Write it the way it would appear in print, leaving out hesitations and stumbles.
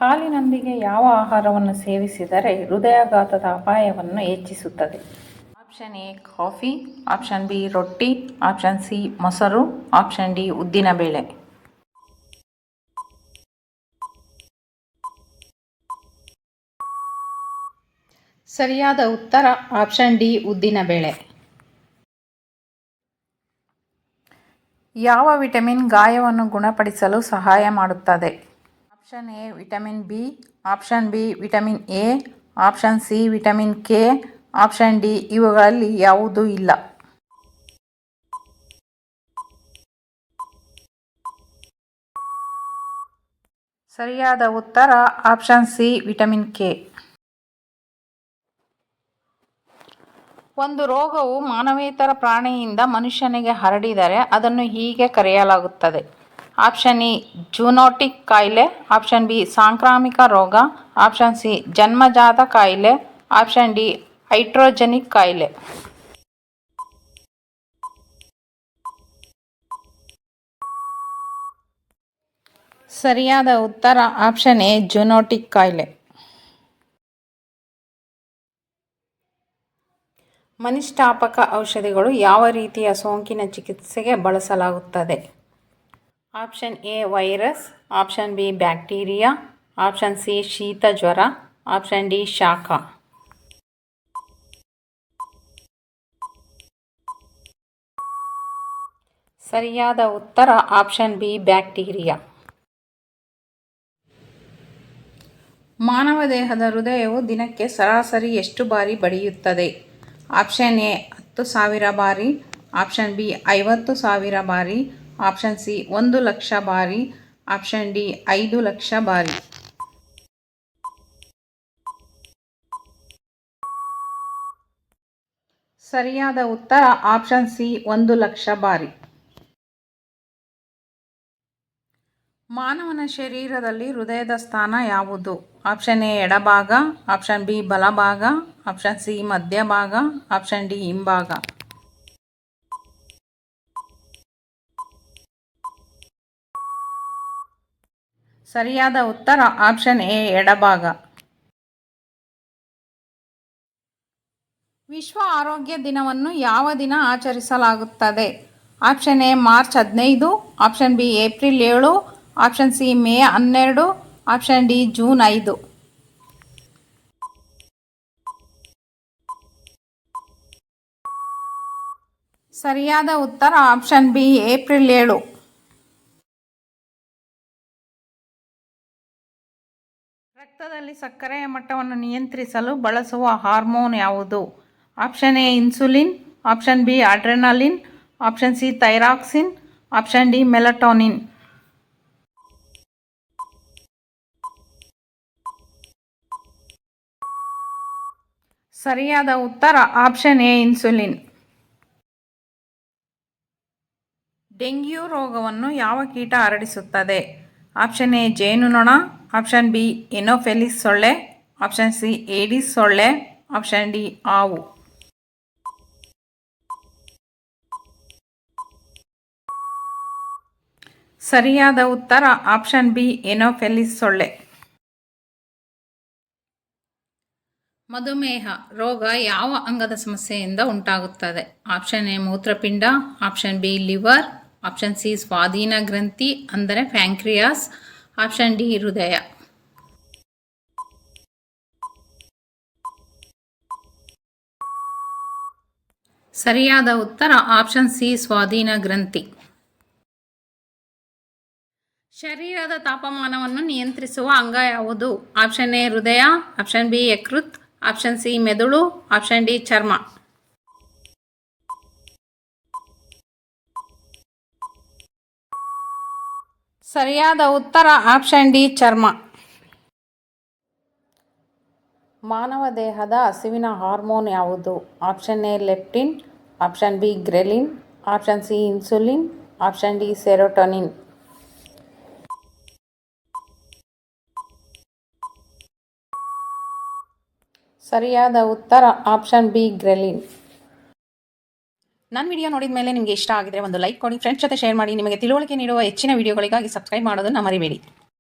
ಹಾಲಿನೊಂದಿಗೆ ಯಾವ ಆಹಾರವನ್ನು ಸೇವಿಸಿದರೆ ಹೃದಯಾಘಾತದ ಅಪಾಯವನ್ನು ಹೆಚ್ಚಿಸುತ್ತದೆ? Option A coffee, option B ರೊಟ್ಟಿ, ಆಪ್ಷನ್ ಸಿ ಮೊಸರು, ಆಪ್ಷನ್ ಡಿ ಉದ್ದಿನಬೇಳೆ. ಸರಿಯಾದ ಉತ್ತರ ಆಪ್ಷನ್ ಡಿ ಉದ್ದಿನಬೇಳೆ. ಯಾವ ವಿಟಮಿನ್ ಗಾಯವನ್ನು ಗುಣಪಡಿಸಲು ಸಹಾಯ ಮಾಡುತ್ತದೆ? Option A vitamin B, option B vitamin A, option C vitamin K, option D ಇವುಗಳಲ್ಲಿ ಯಾವುದೂ ಇಲ್ಲ. ಸರಿಯಾದ ಉತ್ತರ ಆಪ್ಷನ್ ಸಿ ವಿಟಮಿನ್ ಕೆ. ಒಂದು ರೋಗವು ಮಾನವೇತರ ಪ್ರಾಣಿಯಿಂದ ಮನುಷ್ಯನಿಗೆ ಹರಡಿದರೆ ಅದನ್ನು ಹೀಗೆ ಕರೆಯಲಾಗುತ್ತದೆ. ಆಪ್ಷನ್ ಇ ಜೂನೋಟಿಕ್ ಕಾಯಿಲೆ, ಆಪ್ಷನ್ ಬಿ ಸಾಂಕ್ರಾಮಿಕ ರೋಗ, ಆಪ್ಷನ್ ಸಿ ಜನ್ಮಜಾತ ಕಾಯಿಲೆ, ಆಪ್ಷನ್ ಡಿ ಹೈಡ್ರೋಜೆನಿಕ್ ಕಾಯಿಲೆ. ಸರಿಯಾದ ಉತ್ತರ ಆಪ್ಷನ್ ಎ ಜೂನೋಟಿಕ್ ಕಾಯಿಲೆ. ಮನಿಷ್ಠಾಪಕ ಔಷಧಿಗಳು ಯಾವ ರೀತಿಯ ಸೋಂಕಿನ ಚಿಕಿತ್ಸೆಗೆ ಬಳಸಲಾಗುತ್ತದೆ? Option A virus, option B bacteria, option C ಶೀತ ಜ್ವರ, ಆಪ್ಷನ್ ಡಿ ಶಾಖ. ಸರಿಯಾದ ಉತ್ತರ ಆಪ್ಷನ್ ಬಿ ಬ್ಯಾಕ್ಟೀರಿಯಾ. ಮಾನವ ದೇಹದ ಹೃದಯವು ದಿನಕ್ಕೆ ಸರಾಸರಿ ಎಷ್ಟು ಬಾರಿ ಬಡಿಯುತ್ತದೆ? ಆಪ್ಷನ್ ಎ 10,000 ಬಾರಿ, ಆಪ್ಷನ್ ಬಿ 50,000 ಬಾರಿ, ಆಪ್ಷನ್ ಸಿ 1,00,000 ಬಾರಿ, ಆಪ್ಷನ್ ಡಿ 5,00,000 ಬಾರಿ. ಸರಿಯಾದ ಉತ್ತರ ಆಪ್ಷನ್ ಸಿ 1,00,000 ಬಾರಿ. ಮಾನವನ ಶರೀರದಲ್ಲಿ ಹೃದಯದ ಸ್ಥಾನ ಯಾವುದು? ಆಪ್ಷನ್ ಎ ಎಡಭಾಗ, ಆಪ್ಷನ್ ಬಿ ಬಲಭಾಗ, ಆಪ್ಷನ್ ಸಿ ಮಧ್ಯಭಾಗ, ಆಪ್ಷನ್ ಡಿ ಹಿಂಭಾಗ. ಸರಿಯಾದ ಉತ್ತರ ಆಪ್ಷನ್ ಎ ಎಡಭಾಗ. ವಿಶ್ವ ಆರೋಗ್ಯ ದಿನವನ್ನು ಯಾವ ದಿನ ಆಚರಿಸಲಾಗುತ್ತದೆ? Option A March 15, option B April 7, option C May 12, option D June 5. ಸರಿಯಾದ ಉತ್ತರ ಆಪ್ಷನ್ ಬಿ ಏಪ್ರಿಲ್ 7. ರಕ್ತದಲ್ಲಿ ಸಕ್ಕರೆಯ ಮಟ್ಟವನ್ನು ನಿಯಂತ್ರಿಸಲು ಬಳಸುವ ಹಾರ್ಮೋನ್ ಯಾವುದು? Option A insulin, option B adrenaline, option C thyroxine, option D melatonin. ಸರಿಯಾದ ಉತ್ತರ ಆಪ್ಷನ್ ಎ ಇನ್ಸುಲಿನ್. ಡೆಂಗ್ಯೂ ರೋಗವನ್ನು ಯಾವ ಕೀಟ ಹರಡಿಸುತ್ತದೆ? ಆಪ್ಷನ್ ಎ ಜೇನುನೊಣ, ಆಪ್ಷನ್ ಬಿ ಎನೋಫಿಲಿಸ್ ಸೊಳ್ಳೆ, ಆಪ್ಷನ್ ಸಿ ಏಡಿಸ್ ಸೊಳ್ಳೆ, ಆಪ್ಷನ್ ಡಿ ಹಾವು. ಸರಿಯಾದ ಉತ್ತರ ಆಪ್ಷನ್ ಬಿ ಎನೋಫಿಲಿಸ್ ಸೊಳ್ಳೆ. ಮಧುಮೇಹ ರೋಗ ಯಾವ ಅಂಗದ ಸಮಸ್ಯೆಯಿಂದ ಉಂಟಾಗುತ್ತದೆ? ಆಪ್ಷನ್ ಎ ಮೂತ್ರಪಿಂಡ, option B liver, option C ಸ್ವಾಧೀನ ಗ್ರಂಥಿ ಅಂದರೆ ಪ್ಯಾಂಕ್ರಿಯಾಸ್, ಆಪ್ಷನ್ ಡಿ ಹೃದಯ. ಸರಿಯಾದ ಉತ್ತರ ಆಪ್ಷನ್ ಸಿ ಸ್ವಾಧೀನ ಗ್ರಂಥಿ. ಶರೀರದ ತಾಪಮಾನವನ್ನು ನಿಯಂತ್ರಿಸುವ ಅಂಗ ಯಾವುದು? ಆಪ್ಷನ್ ಎ ಹೃದಯ, ಆಪ್ಷನ್ ಬಿ ಯಕೃತ್, ಆಪ್ಷನ್ ಸಿ ಮೆದುಳು, ಆಪ್ಷನ್ ಡಿ ಚರ್ಮ. ಸರಿಯಾದ ಉತ್ತರ ಆಪ್ಷನ್ ಡಿ ಚರ್ಮ. ಮಾನವ ದೇಹದ ಹಸಿವಿನ ಹಾರ್ಮೋನ್ ಯಾವುದು? Option A leptin, option B ghrelin, option C insulin, option D serotonin. ಸರಿಯಾದ ಉತ್ತರ ಆಪ್ಷನ್ ಬಿ ಗ್ರೆಲಿನ್. ನನ್ನ ವಿಡಿಯೋ ನೋಡಿದ ಮೇಲೆ ನಿಮಗೆ ಇಷ್ಟ ಆಗಿದ್ರೆ ಒಂದು ಲೈಕ್ ಕೊಡಿ, ಫ್ರೆಂಡ್ಸ್ ಜೊತೆ ಶೇರ್ ಮಾಡಿ. ನಿಮಗೆ ತಿಳುವಳಿಕೆ ನೀಡುವ ಹೆಚ್ಚಿನ ವಿಡಿಯೋಗಳಿಗಾಗಿ ಸಬ್ಸ್ಕ್ರೈಬ್ ಮಾಡೋದನ್ನು ಮರಿಬೇಡಿ.